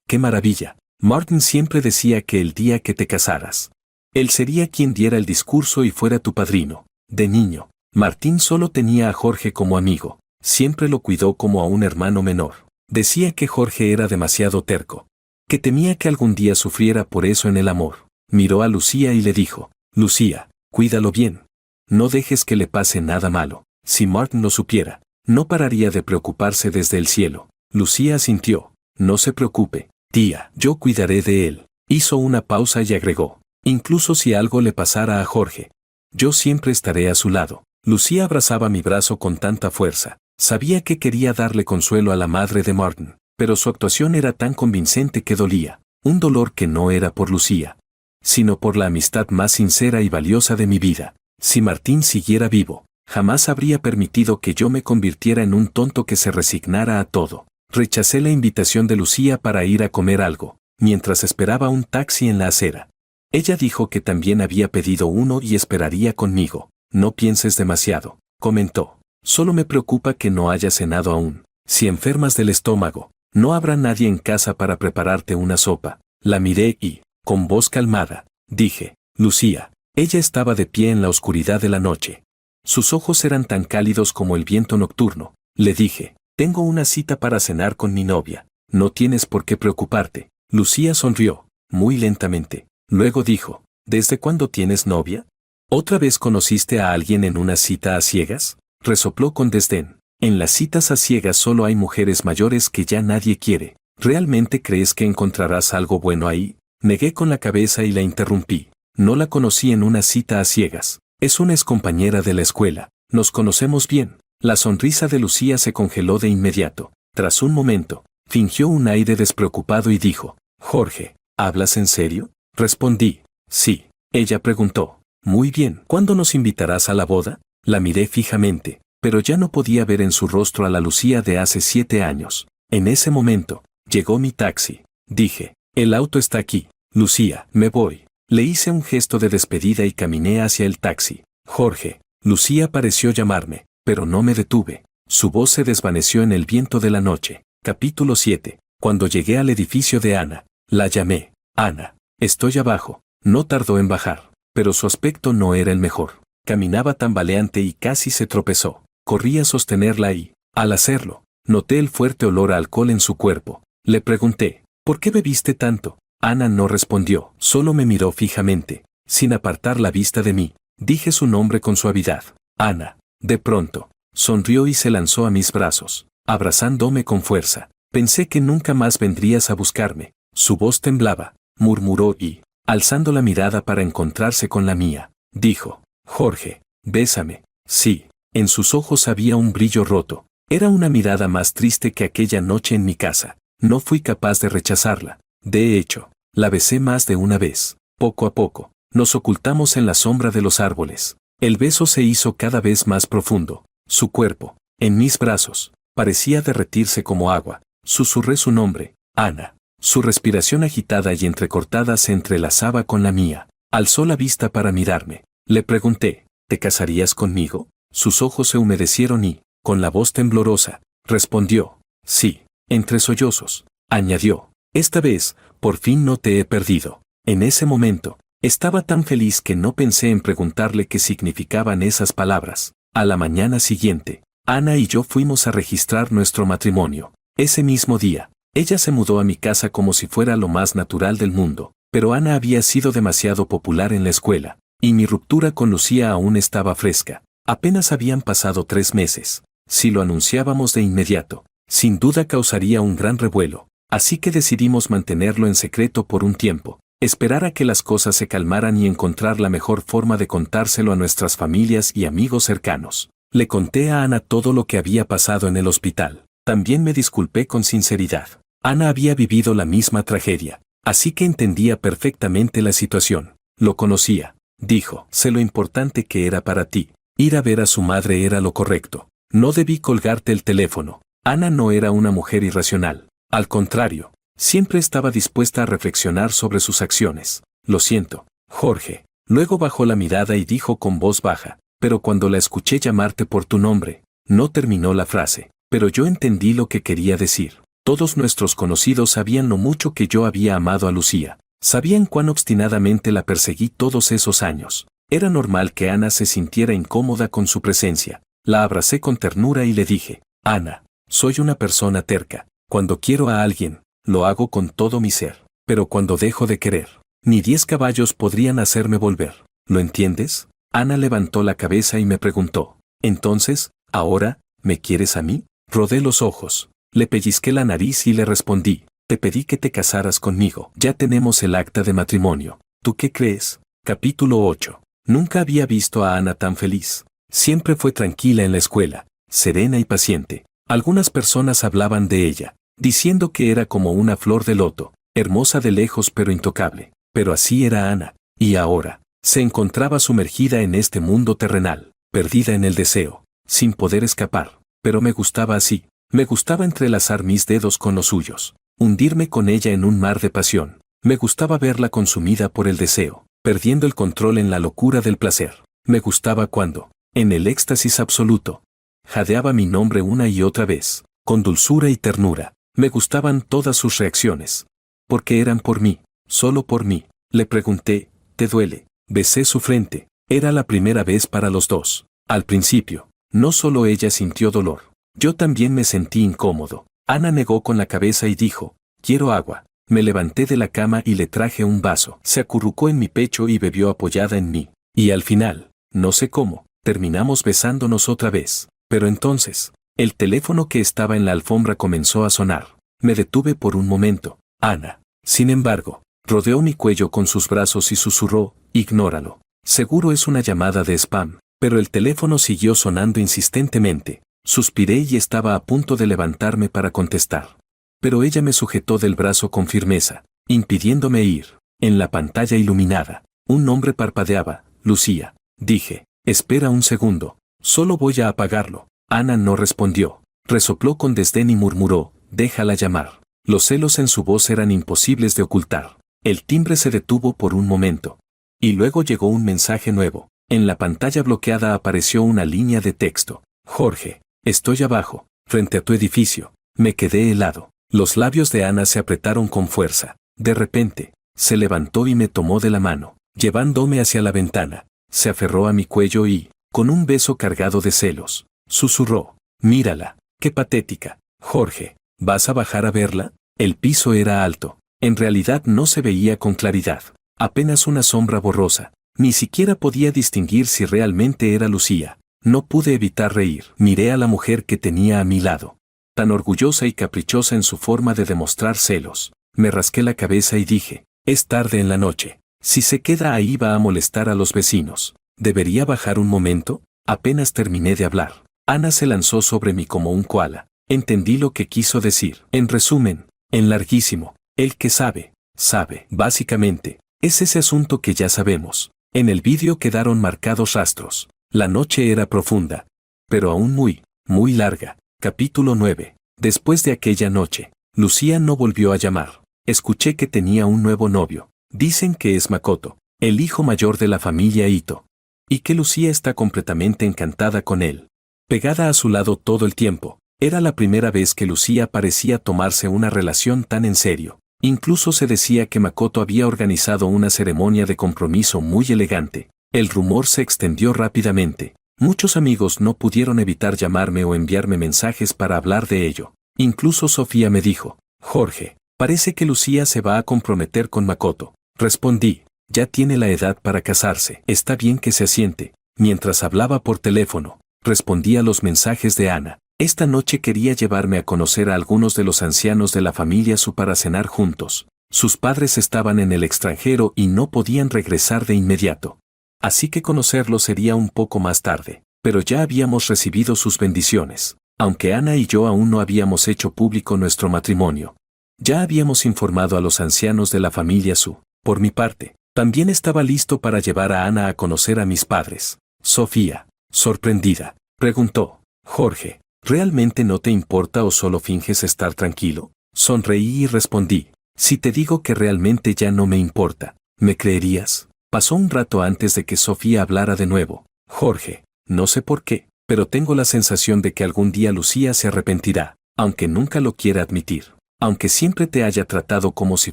¡Qué maravilla! Martin siempre decía que el día que te casaras, él sería quien diera el discurso y fuera tu padrino. De niño, Martín solo tenía a Jorge como amigo, siempre lo cuidó como a un hermano menor. Decía que Jorge era demasiado terco, que temía que algún día sufriera por eso en el amor. Miró a Lucía y le dijo, Lucía, cuídalo bien. No dejes que le pase nada malo. Si Martin lo supiera, no pararía de preocuparse desde el cielo. Lucía asintió, no se preocupe, tía, yo cuidaré de él. Hizo una pausa y agregó, incluso si algo le pasara a Jorge, yo siempre estaré a su lado. Lucía abrazaba mi brazo con tanta fuerza. Sabía que quería darle consuelo a la madre de Martin, pero su actuación era tan convincente que dolía. Un dolor que no era por Lucía, sino por la amistad más sincera y valiosa de mi vida. Si Martín siguiera vivo, jamás habría permitido que yo me convirtiera en un tonto que se resignara a todo. Rechacé la invitación de Lucía para ir a comer algo, mientras esperaba un taxi en la acera. Ella dijo que también había pedido uno y esperaría conmigo. No pienses demasiado, comentó. Solo me preocupa que no hayas cenado aún. Si enfermas del estómago, no habrá nadie en casa para prepararte una sopa. La miré y, con voz calmada, dije, Lucía. Ella estaba de pie en la oscuridad de la noche. Sus ojos eran tan cálidos como el viento nocturno. Le dije, tengo una cita para cenar con mi novia. No tienes por qué preocuparte. Lucía sonrió, muy lentamente. Luego dijo, ¿desde cuándo tienes novia? ¿Otra vez conociste a alguien en una cita a ciegas? Resopló con desdén. En las citas a ciegas solo hay mujeres mayores que ya nadie quiere. ¿Realmente crees que encontrarás algo bueno ahí? Negué con la cabeza y la interrumpí. No la conocí en una cita a ciegas. Es una excompañera de la escuela. Nos conocemos bien. La sonrisa de Lucía se congeló de inmediato. Tras un momento, fingió un aire despreocupado y dijo, Jorge, ¿hablas en serio? Respondí, sí. Ella preguntó, muy bien, ¿cuándo nos invitarás a la boda? La miré fijamente, pero ya no podía ver en su rostro a la Lucía de hace 7 años. En ese momento, llegó mi taxi. Dije, el auto está aquí. Lucía, me voy. Le hice un gesto de despedida y caminé hacia el taxi. Jorge. Lucía pareció llamarme, pero no me detuve. Su voz se desvaneció en el viento de la noche. Capítulo 7. Cuando llegué al edificio de Ana, la llamé. Ana, estoy abajo. No tardó en bajar, pero su aspecto no era el mejor. Caminaba tambaleante y casi se tropezó. Corrí a sostenerla y, al hacerlo, noté el fuerte olor a alcohol en su cuerpo. Le pregunté, ¿por qué bebiste tanto? Ana no respondió, solo me miró fijamente, sin apartar la vista de mí. Dije su nombre con suavidad. Ana. De pronto, sonrió y se lanzó a mis brazos, abrazándome con fuerza. Pensé que nunca más vendrías a buscarme. Su voz temblaba, murmuró y, alzando la mirada para encontrarse con la mía, dijo, Jorge, bésame. Sí. En sus ojos había un brillo roto. Era una mirada más triste que aquella noche en mi casa. No fui capaz de rechazarla. De hecho, la besé más de una vez. Poco a poco, nos ocultamos en la sombra de los árboles. El beso se hizo cada vez más profundo. Su cuerpo, en mis brazos, parecía derretirse como agua. Susurré su nombre, Ana. Su respiración agitada y entrecortada se entrelazaba con la mía. Alzó la vista para mirarme. Le pregunté, ¿te casarías conmigo? Sus ojos se humedecieron y, con la voz temblorosa, respondió, sí, entre sollozos, añadió, esta vez, por fin no te he perdido. En ese momento, estaba tan feliz que no pensé en preguntarle qué significaban esas palabras. A la mañana siguiente, Ana y yo fuimos a registrar nuestro matrimonio. Ese mismo día, ella se mudó a mi casa como si fuera lo más natural del mundo, pero Ana había sido demasiado popular en la escuela, y mi ruptura con Lucía aún estaba fresca. Apenas habían pasado 3 meses. Si lo anunciábamos de inmediato, sin duda causaría un gran revuelo, así que decidimos mantenerlo en secreto por un tiempo, esperar a que las cosas se calmaran y encontrar la mejor forma de contárselo a nuestras familias y amigos cercanos. Le conté a Ana todo lo que había pasado en el hospital. También me disculpé con sinceridad. Ana había vivido la misma tragedia, así que entendía perfectamente la situación. Lo conocía, dijo. Sé lo importante que era para ti. Ir a ver a su madre era lo correcto. No debí colgarte el teléfono. Ana no era una mujer irracional. Al contrario, siempre estaba dispuesta a reflexionar sobre sus acciones. Lo siento, Jorge. Luego bajó la mirada y dijo con voz baja, pero cuando la escuché llamarte por tu nombre, no terminó la frase, pero yo entendí lo que quería decir. Todos nuestros conocidos sabían lo mucho que yo había amado a Lucía. Sabían cuán obstinadamente la perseguí todos esos años. Era normal que Ana se sintiera incómoda con su presencia. La abracé con ternura y le dije, Ana, soy una persona terca. Cuando quiero a alguien, lo hago con todo mi ser. Pero cuando dejo de querer, ni 10 caballos podrían hacerme volver. ¿Lo entiendes? Ana levantó la cabeza y me preguntó, entonces, ¿ahora, me quieres a mí? Rodé los ojos, le pellizqué la nariz y le respondí, te pedí que te casaras conmigo. Ya tenemos el acta de matrimonio. ¿Tú qué crees? Capítulo 8. Nunca había visto a Ana tan feliz. Siempre fue tranquila en la escuela, serena y paciente. Algunas personas hablaban de ella, diciendo que era como una flor de loto, hermosa de lejos pero intocable. Pero así era Ana, y ahora, se encontraba sumergida en este mundo terrenal, perdida en el deseo, sin poder escapar. Pero me gustaba así, me gustaba entrelazar mis dedos con los suyos, hundirme con ella en un mar de pasión. Me gustaba verla consumida por el deseo, perdiendo el control en la locura del placer. Me gustaba cuando, en el éxtasis absoluto, jadeaba mi nombre una y otra vez, con dulzura y ternura. Me gustaban todas sus reacciones, porque eran por mí, solo por mí. Le pregunté, ¿te duele? Besé su frente. Era la primera vez para los dos. Al principio, no solo ella sintió dolor, yo también me sentí incómodo. Ana negó con la cabeza y dijo, quiero agua. Me levanté de la cama y le traje un vaso. Se acurrucó en mi pecho y bebió apoyada en mí. Y al final, no sé cómo, terminamos besándonos otra vez. Pero entonces, el teléfono que estaba en la alfombra comenzó a sonar. Me detuve por un momento. Ana, sin embargo, rodeó mi cuello con sus brazos y susurró, ignóralo. Seguro es una llamada de spam. Pero el teléfono siguió sonando insistentemente. Suspiré y estaba a punto de levantarme para contestar. Pero ella me sujetó del brazo con firmeza, impidiéndome ir. En la pantalla iluminada, un nombre parpadeaba, Lucía. Dije, espera un segundo, solo voy a apagarlo. Ana no respondió. Resopló con desdén y murmuró, déjala llamar. Los celos en su voz eran imposibles de ocultar. El timbre se detuvo por un momento. Y luego llegó un mensaje nuevo. En la pantalla bloqueada apareció una línea de texto. Jorge, estoy abajo, frente a tu edificio. Me quedé helado. Los labios de Ana se apretaron con fuerza. De repente, se levantó y me tomó de la mano, llevándome hacia la ventana. Se aferró a mi cuello y, con un beso cargado de celos, susurró, mírala, qué patética. Jorge, ¿vas a bajar a verla? El piso era alto. En realidad no se veía con claridad. Apenas una sombra borrosa. Ni siquiera podía distinguir si realmente era Lucía. No pude evitar reír. Miré a la mujer que tenía a mi lado, tan orgullosa y caprichosa en su forma de demostrar celos. Me rasqué la cabeza y dije, es tarde en la noche. Si se queda ahí va a molestar a los vecinos. ¿Debería bajar un momento? Apenas terminé de hablar. Ana se lanzó sobre mí como un koala. Entendí lo que quiso decir. En resumen, en larguísimo, el que sabe, sabe. Básicamente, es ese asunto que ya sabemos. En el vídeo quedaron marcados rastros. La noche era profunda, pero aún muy, muy larga. Capítulo 9. Después de aquella noche, Lucía no volvió a llamar. Escuché que tenía un nuevo novio. Dicen que es Makoto, el hijo mayor de la familia Ito. y que Lucía está completamente encantada con él. Pegada a su lado todo el tiempo. Era la primera vez que Lucía parecía tomarse una relación tan en serio. Incluso se decía que Makoto había organizado una ceremonia de compromiso muy elegante. El rumor se extendió rápidamente. Muchos amigos no pudieron evitar llamarme o enviarme mensajes para hablar de ello. Incluso Sofía me dijo: Jorge, parece que Lucía se va a comprometer con Makoto. Respondí: ya tiene la edad para casarse. Está bien que se asiente. Mientras hablaba por teléfono, respondía a los mensajes de Ana. Esta noche quería llevarme a conocer a algunos de los ancianos de la familia Su para cenar juntos. Sus padres estaban en el extranjero y no podían regresar de inmediato. Así que conocerlos sería un poco más tarde, pero ya habíamos recibido sus bendiciones. Aunque Ana y yo aún no habíamos hecho público nuestro matrimonio, ya habíamos informado a los ancianos de la familia Su. Por mi parte, también estaba listo para llevar a Ana a conocer a mis padres. Sofía, sorprendida, preguntó: Jorge, ¿realmente no te importa o solo finges estar tranquilo? Sonreí y respondí: si te digo que realmente ya no me importa, ¿me creerías? Pasó un rato antes de que Sofía hablara de nuevo. Jorge, no sé por qué, pero tengo la sensación de que algún día Lucía se arrepentirá, aunque nunca lo quiera admitir. Aunque siempre te haya tratado como si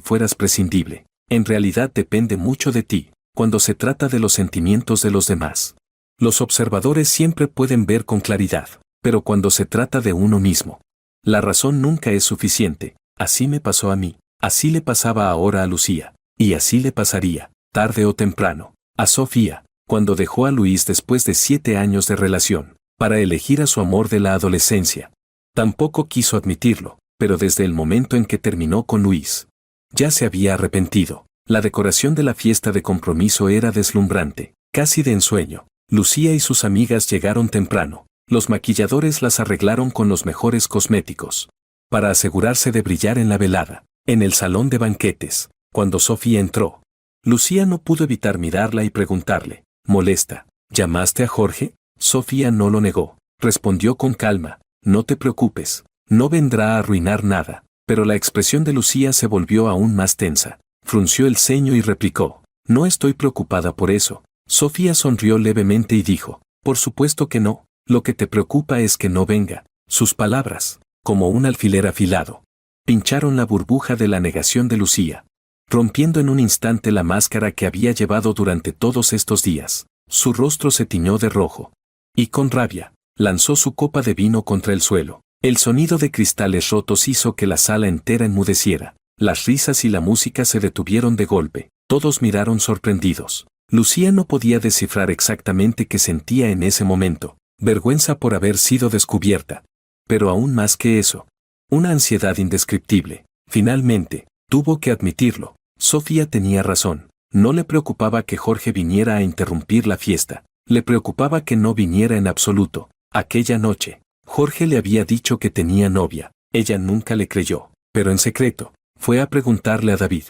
fueras prescindible, en realidad depende mucho de ti, cuando se trata de los sentimientos de los demás. Los observadores siempre pueden ver con claridad, pero cuando se trata de uno mismo, la razón nunca es suficiente. Así me pasó a mí, así le pasaba ahora a Lucía, y así le pasaría, tarde o temprano, a Sofía, cuando dejó a Luis después de 7 años de relación, para elegir a su amor de la adolescencia. Tampoco quiso admitirlo, pero desde el momento en que terminó con Luis, ya se había arrepentido. La decoración de la fiesta de compromiso era deslumbrante, casi de ensueño. Lucía y sus amigas llegaron temprano. Los maquilladores las arreglaron con los mejores cosméticos, para asegurarse de brillar en la velada. En el salón de banquetes, cuando Sofía entró, Lucía no pudo evitar mirarla y preguntarle, molesta: ¿llamaste a Jorge? Sofía no lo negó. Respondió con calma: no te preocupes, no vendrá a arruinar nada. Pero la expresión de Lucía se volvió aún más tensa. Frunció el ceño y replicó: no estoy preocupada por eso. Sofía sonrió levemente y dijo: por supuesto que no, lo que te preocupa es que no venga. Sus palabras, como un alfiler afilado, pincharon la burbuja de la negación de Lucía, rompiendo en un instante la máscara que había llevado durante todos estos días. Su rostro se tiñó de rojo, y con rabia, lanzó su copa de vino contra el suelo. El sonido de cristales rotos hizo que la sala entera enmudeciera. Las risas y la música se detuvieron de golpe. Todos miraron sorprendidos. Lucía no podía descifrar exactamente qué sentía en ese momento. Vergüenza por haber sido descubierta. Pero aún más que eso, una ansiedad indescriptible. Finalmente, tuvo que admitirlo. Sofía tenía razón. No le preocupaba que Jorge viniera a interrumpir la fiesta. Le preocupaba que no viniera en absoluto. Aquella noche, Jorge le había dicho que tenía novia. Ella nunca le creyó, pero en secreto, fue a preguntarle a David,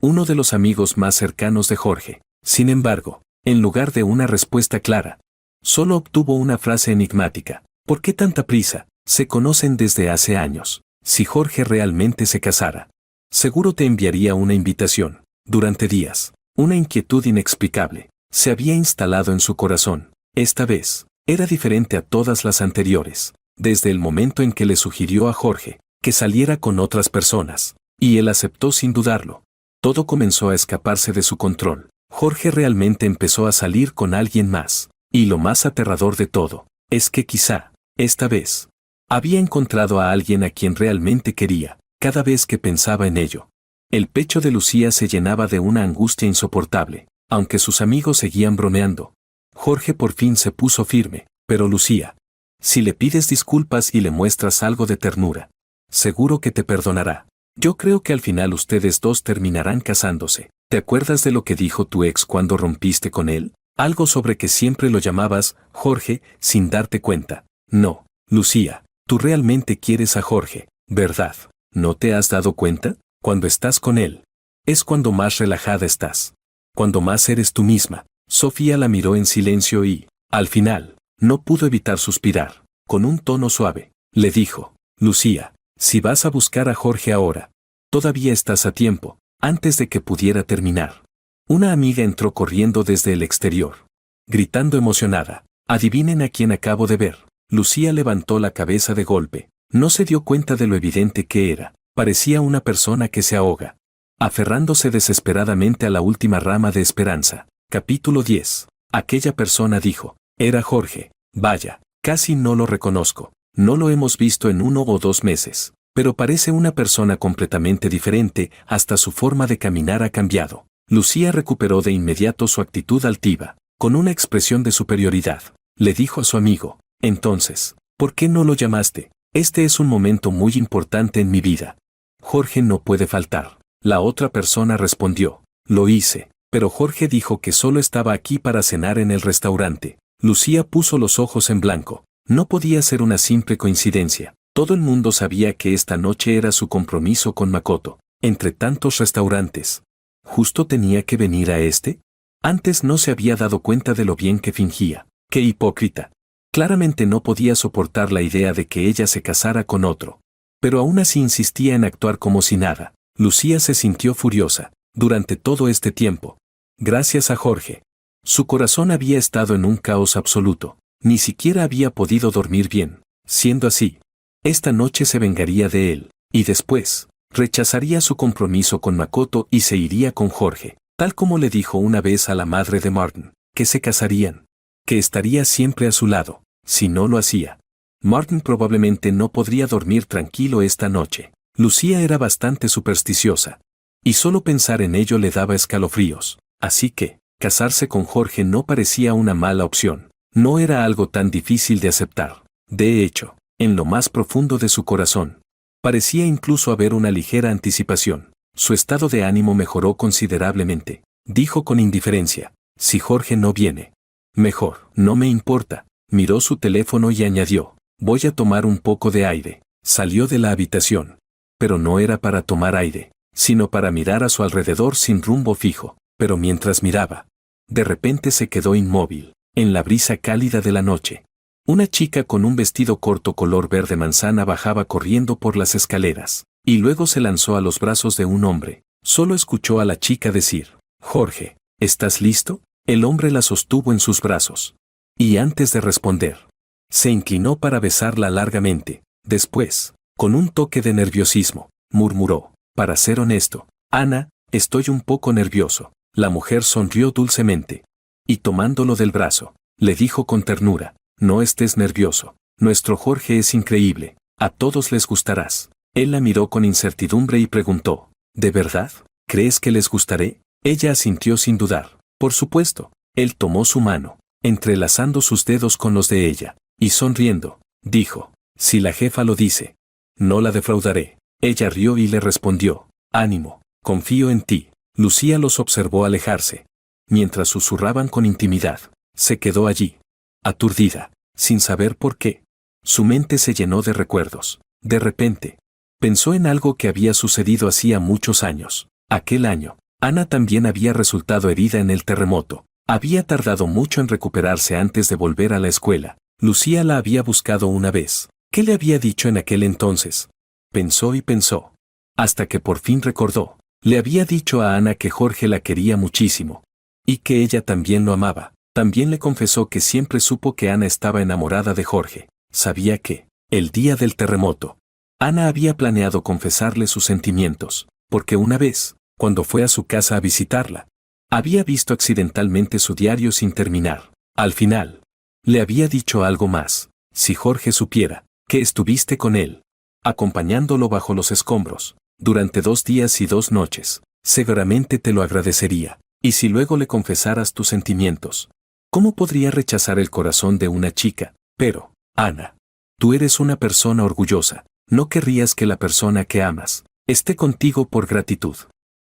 uno de los amigos más cercanos de Jorge. Sin embargo, en lugar de una respuesta clara, solo obtuvo una frase enigmática: ¿por qué tanta prisa? Se conocen desde hace años. Si Jorge realmente se casara, seguro te enviaría una invitación. Durante días, una inquietud inexplicable se había instalado en su corazón. Esta vez, era diferente a todas las anteriores. Desde el momento en que le sugirió a Jorge que saliera con otras personas, y él aceptó sin dudarlo, todo comenzó a escaparse de su control. Jorge realmente empezó a salir con alguien más, y lo más aterrador de todo, es que quizá, esta vez, había encontrado a alguien a quien realmente quería. Cada vez que pensaba en ello, el pecho de Lucía se llenaba de una angustia insoportable. Aunque sus amigos seguían bromeando, Jorge por fin se puso firme. Pero Lucía, si le pides disculpas y le muestras algo de ternura, seguro que te perdonará. Yo creo que al final ustedes dos terminarán casándose. ¿Te acuerdas de lo que dijo tu ex cuando rompiste con él? Algo sobre que siempre lo llamabas Jorge sin darte cuenta. No, Lucía, tú realmente quieres a Jorge, ¿verdad? ¿No te has dado cuenta? Cuando estás con él, es cuando más relajada estás, cuando más eres tú misma. Sofía la miró en silencio y, al final, no pudo evitar suspirar. Con un tono suave, le dijo: Lucía, si vas a buscar a Jorge ahora, todavía estás a tiempo, antes de que pudiera terminar. Una amiga entró corriendo desde el exterior. gritando emocionada. «Adivinen a quién acabo de ver». Lucía levantó la cabeza de golpe. No se dio cuenta de lo evidente que era. Parecía una persona que se ahoga, aferrándose desesperadamente a la última rama de esperanza. Capítulo 10. Aquella persona dijo: «Era Jorge. Vaya, casi no lo reconozco. No lo hemos visto en 1 o 2 meses. Pero parece una persona completamente diferente, hasta su forma de caminar ha cambiado». Lucía recuperó de inmediato su actitud altiva. Con una expresión de superioridad, le dijo a su amigo: «Entonces, ¿por qué no lo llamaste? Este es un momento muy importante en mi vida. Jorge no puede faltar». La otra persona respondió: «Lo hice, pero Jorge dijo que solo estaba aquí para cenar en el restaurante». Lucía puso los ojos en blanco. No podía ser una simple coincidencia. Todo el mundo sabía que esta noche era su compromiso con Makoto. Entre tantos restaurantes, ¿justo tenía que venir a este? Antes no se había dado cuenta de lo bien que fingía. ¡Qué hipócrita! Claramente no podía soportar la idea de que ella se casara con otro. Pero aún así insistía en actuar como si nada. Lucía se sintió furiosa. Durante todo este tiempo, gracias a Jorge, su corazón había estado en un caos absoluto. Ni siquiera había podido dormir bien. Siendo así, esta noche se vengaría de él. Y después, rechazaría su compromiso con Makoto y se iría con Jorge. Tal como le dijo una vez a la madre de Martin, que se casarían, que estaría siempre a su lado. Si no lo hacía, Martin probablemente no podría dormir tranquilo esta noche. Lucía era bastante supersticiosa, y solo pensar en ello le daba escalofríos. Así que, casarse con Jorge no parecía una mala opción. No era algo tan difícil de aceptar. De hecho, en lo más profundo de su corazón, parecía incluso haber una ligera anticipación. Su estado de ánimo mejoró considerablemente. Dijo con indiferencia: «Si Jorge no viene, mejor, no me importa». Miró su teléfono y añadió: «Voy a tomar un poco de aire». Salió de la habitación. Pero no era para tomar aire, sino para mirar a su alrededor sin rumbo fijo. Pero mientras miraba, de repente se quedó inmóvil, en la brisa cálida de la noche. Una chica con un vestido corto color verde manzana bajaba corriendo por las escaleras, y luego se lanzó a los brazos de un hombre. Solo escuchó a la chica decir: «Jorge, ¿estás listo?». El hombre la sostuvo en sus brazos. Y antes de responder, se inclinó para besarla largamente. Después, con un toque de nerviosismo, murmuró: «Para ser honesto, Ana, estoy un poco nervioso». La mujer sonrió dulcemente. Y tomándolo del brazo, le dijo con ternura: «No estés nervioso. Nuestro Jorge es increíble. A todos les gustarás». Él la miró con incertidumbre y preguntó: «¿De verdad? ¿Crees que les gustaré?». Ella asintió sin dudar. Por supuesto. Él tomó su mano, entrelazando sus dedos con los de ella, y sonriendo, dijo: «Si la jefa lo dice, no la defraudaré». Ella rió y le respondió: «Ánimo, confío en ti». Lucía los observó alejarse. Mientras susurraban con intimidad, se quedó allí, aturdida, sin saber por qué. Su mente se llenó de recuerdos. De repente, pensó en algo que había sucedido hacía muchos años. Aquel año, Ana también había resultado herida en el terremoto. Había tardado mucho en recuperarse antes de volver a la escuela. Lucía la había buscado una vez. ¿Qué le había dicho en aquel entonces? Pensó y pensó, hasta que por fin recordó. Le había dicho a Ana que Jorge la quería muchísimo, y que ella también lo amaba. También le confesó que siempre supo que Ana estaba enamorada de Jorge. Sabía que, el día del terremoto, Ana había planeado confesarle sus sentimientos, porque una vez, cuando fue a su casa a visitarla, había visto accidentalmente su diario sin terminar. Al final, le había dicho algo más: «Si Jorge supiera que estuviste con él, acompañándolo bajo los escombros, durante 2 días y 2 noches, seguramente te lo agradecería. Y si luego le confesaras tus sentimientos, ¿cómo podría rechazar el corazón de una chica? Pero, Ana, tú eres una persona orgullosa. No querrías que la persona que amas esté contigo por gratitud,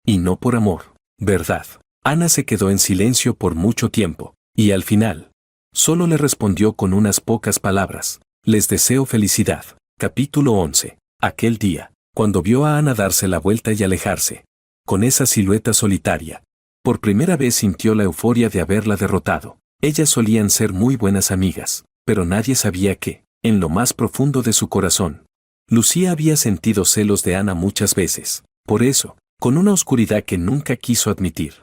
y no por amor, ¿verdad?». Ana se quedó en silencio por mucho tiempo, y al final, solo le respondió con unas pocas palabras: «Les deseo felicidad». Capítulo 11. Aquel día, cuando vio a Ana darse la vuelta y alejarse, con esa silueta solitaria, por primera vez sintió la euforia de haberla derrotado. Ellas solían ser muy buenas amigas, pero nadie sabía que, en lo más profundo de su corazón, Lucía había sentido celos de Ana muchas veces. Por eso, con una oscuridad que nunca quiso admitir,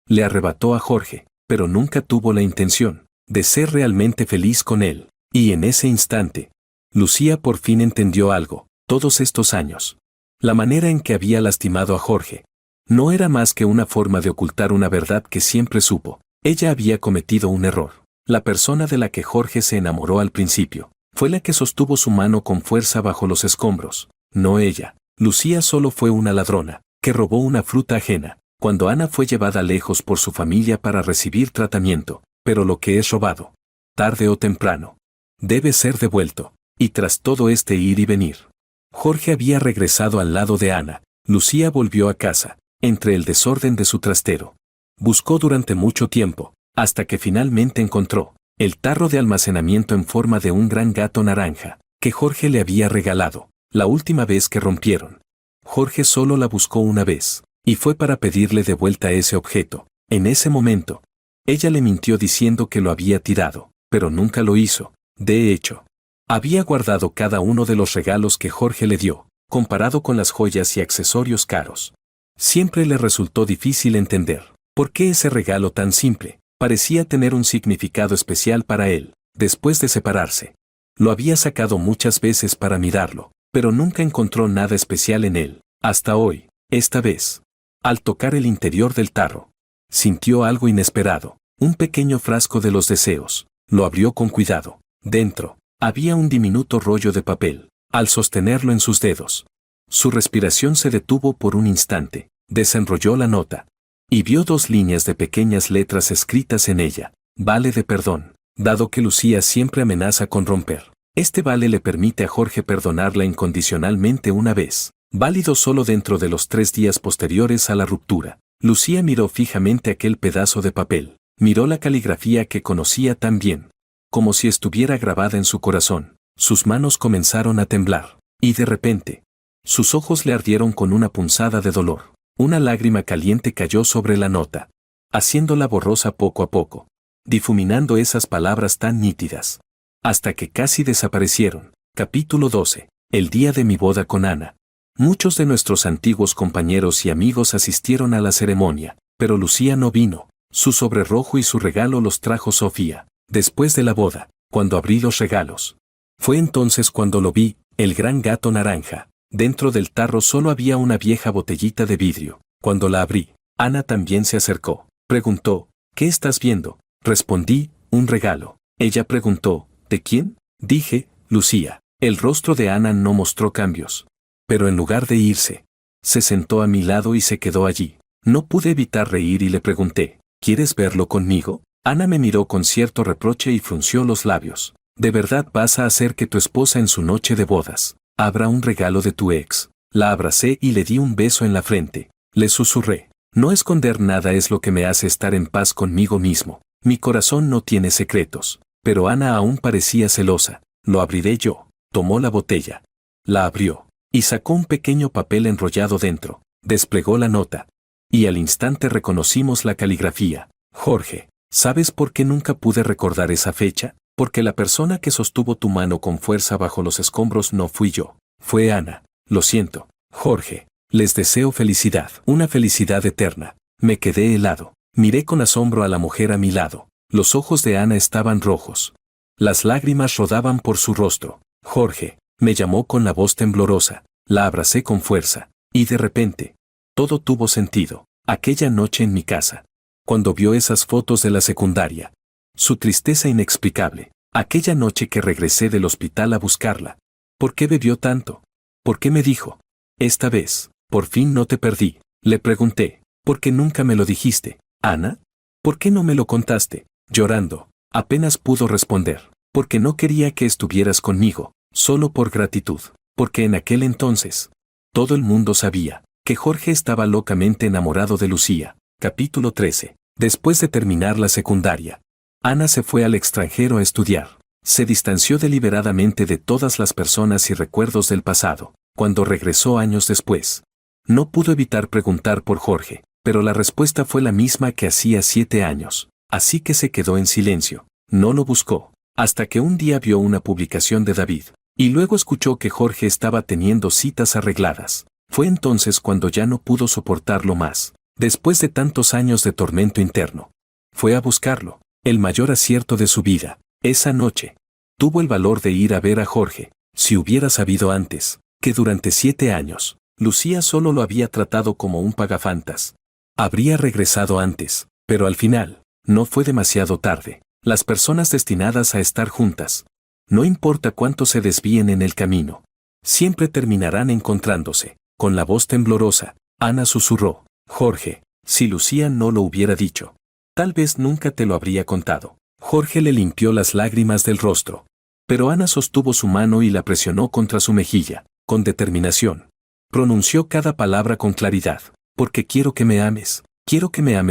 le arrebató a Jorge. pero nunca tuvo la intención de ser realmente feliz con él. Y en ese instante, Lucía por fin entendió algo. Todos estos años, la manera en que había lastimado a Jorge no era más que una forma de ocultar una verdad que siempre supo. Ella había cometido un error. La persona de la que Jorge se enamoró al principio fue la que sostuvo su mano con fuerza bajo los escombros, no ella. Lucía solo fue una ladrona que robó una fruta ajena, cuando Ana fue llevada lejos por su familia para recibir tratamiento. Pero lo que es robado, tarde o temprano, debe ser devuelto. Y tras todo este ir y venir, Jorge había regresado al lado de Ana. Lucía volvió a casa, entre el desorden de su trastero. Buscó durante mucho tiempo, hasta que finalmente encontró el tarro de almacenamiento en forma de un gran gato naranja, que Jorge le había regalado la última vez que rompieron. Jorge solo la buscó una vez, y fue para pedirle de vuelta ese objeto. En ese momento, ella le mintió diciendo que lo había tirado, pero nunca lo hizo. De hecho, había guardado cada uno de los regalos que Jorge le dio, comparado con las joyas y accesorios caros. Siempre le resultó difícil entender por qué ese regalo tan simple parecía tener un significado especial para él. Después de separarse, lo había sacado muchas veces para mirarlo, pero nunca encontró nada especial en él. Hasta hoy, esta vez, al tocar el interior del tarro, sintió algo inesperado, un pequeño frasco de los deseos. Lo abrió con cuidado. Dentro, había un diminuto rollo de papel. Al sostenerlo en sus dedos, su respiración se detuvo por un instante. Desenrolló la nota y vio 2 líneas de pequeñas letras escritas en ella. Vale de perdón. Dado que Lucía siempre amenaza con romper, este vale le permite a Jorge perdonarla incondicionalmente una vez, válido solo dentro de los 3 días posteriores a la ruptura. Lucía miró fijamente aquel pedazo de papel. Miró la caligrafía que conocía tan bien, como si estuviera grabada en su corazón. Sus manos comenzaron a temblar, y de repente, sus ojos le ardieron con una punzada de dolor. Una lágrima caliente cayó sobre la nota, haciéndola borrosa poco a poco, difuminando esas palabras tan nítidas, hasta que casi desaparecieron. Capítulo 12. El día de mi boda con Ana. Muchos de nuestros antiguos compañeros y amigos asistieron a la ceremonia, pero Lucía no vino. Su sobre rojo y su regalo los trajo Sofía. Después de la boda, cuando abrí los regalos, fue entonces cuando lo vi, el gran gato naranja. Dentro del tarro solo había una vieja botellita de vidrio. Cuando la abrí, Ana también se acercó. Preguntó, ¿qué estás viendo? Respondí, un regalo. Ella preguntó, ¿de quién? Dije, Lucía. El rostro de Ana no mostró cambios. Pero en lugar de irse, se sentó a mi lado y se quedó allí. No pude evitar reír y le pregunté, ¿quieres verlo conmigo? Ana me miró con cierto reproche y frunció los labios. ¿De verdad vas a hacer que tu esposa en su noche de bodas abra un regalo de tu ex? La abracé y le di un beso en la frente. Le susurré, no esconder nada es lo que me hace estar en paz conmigo mismo. Mi corazón no tiene secretos. Pero Ana aún parecía celosa. Lo abriré yo. Tomó la botella. La abrió. Y sacó un pequeño papel enrollado dentro. Desplegó la nota. Y al instante reconocimos la caligrafía. Jorge. ¿Sabes por qué nunca pude recordar esa fecha? Porque la persona que sostuvo tu mano con fuerza bajo los escombros no fui yo, fue Ana. Lo siento, Jorge. Les deseo felicidad, una felicidad eterna. Me quedé helado. Miré con asombro a la mujer a mi lado. Los ojos de Ana estaban rojos. Las lágrimas rodaban por su rostro. Jorge, me llamó con la voz temblorosa. La abracé con fuerza. Y de repente, todo tuvo sentido. Aquella noche en mi casa, cuando vio esas fotos de la secundaria, su tristeza inexplicable, aquella noche que regresé del hospital a buscarla. ¿Por qué bebió tanto? ¿Por qué me dijo? Esta vez, por fin no te perdí. Le pregunté, ¿por qué nunca me lo dijiste, Ana? ¿Por qué no me lo contaste? Llorando, apenas pudo responder, porque no quería que estuvieras conmigo, solo por gratitud, porque en aquel entonces, todo el mundo sabía que Jorge estaba locamente enamorado de Lucía. Capítulo 13. Después de terminar la secundaria, Ana se fue al extranjero a estudiar. Se distanció deliberadamente de todas las personas y recuerdos del pasado. Cuando regresó años después, no pudo evitar preguntar por Jorge, pero la respuesta fue la misma que hacía 7 años. Así que se quedó en silencio. No lo buscó, hasta que un día vio una publicación de David, y luego escuchó que Jorge estaba teniendo citas arregladas. Fue entonces cuando ya no pudo soportarlo más. Después de tantos años de tormento interno, Fue a buscarlo, el mayor acierto de su vida. Esa noche, tuvo el valor de ir a ver a Jorge. Si hubiera sabido antes, que durante 7 años, Lucía solo lo había tratado como un pagafantas, habría regresado antes, pero al final, no fue demasiado tarde. Las personas destinadas a estar juntas, no importa cuánto se desvíen en el camino, siempre terminarán encontrándose. Con la voz temblorosa, Ana susurró: Jorge, si Lucía no lo hubiera dicho, tal vez nunca te lo habría contado. Jorge le limpió las lágrimas del rostro, pero Ana sostuvo su mano y la presionó contra su mejilla, con determinación. Pronunció cada palabra con claridad: porque quiero que me ames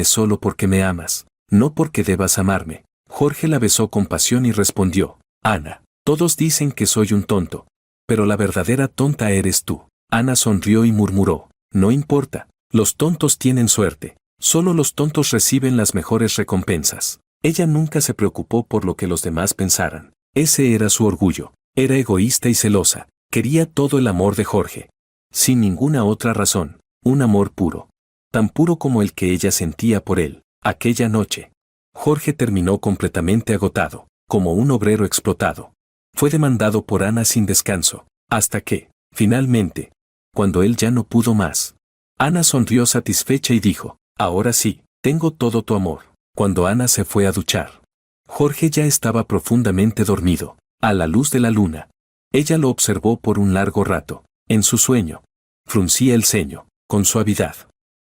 solo porque me amas, no porque debas amarme. Jorge la besó con pasión y respondió: Ana, todos dicen que soy un tonto, pero la verdadera tonta eres tú. Ana sonrió y murmuró: no importa, los tontos tienen suerte, solo los tontos reciben las mejores recompensas. Ella nunca se preocupó por lo que los demás pensaran. Ese era su orgullo. Era egoísta y celosa. Quería todo el amor de Jorge. Sin ninguna otra razón. Un amor puro. Tan puro como el que ella sentía por él. Aquella noche, Jorge terminó completamente agotado, como un obrero explotado. Fue demandado por Ana sin descanso, hasta que, finalmente, cuando él ya no pudo más, Ana sonrió satisfecha y dijo: ahora sí, tengo todo tu amor. Cuando Ana se fue a duchar, Jorge ya estaba profundamente dormido, a la luz de la luna. Ella lo observó por un largo rato. En su sueño, fruncía el ceño, con suavidad.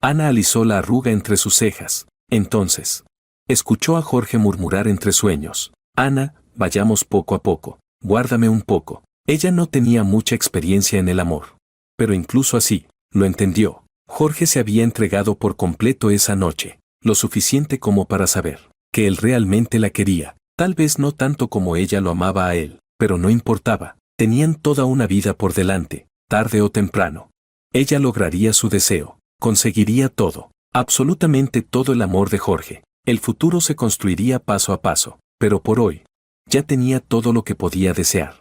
Ana alisó la arruga entre sus cejas. Entonces, escuchó a Jorge murmurar entre sueños: Ana, vayamos poco a poco, guárdame un poco. Ella no tenía mucha experiencia en el amor, pero incluso así, lo entendió. Jorge se había entregado por completo esa noche, lo suficiente como para saber que él realmente la quería, tal vez no tanto como ella lo amaba a él, pero no importaba. Tenían toda una vida por delante, tarde o temprano. Ella lograría su deseo, conseguiría todo, absolutamente todo el amor de Jorge. El futuro se construiría paso a paso, pero por hoy, ya tenía todo lo que podía desear.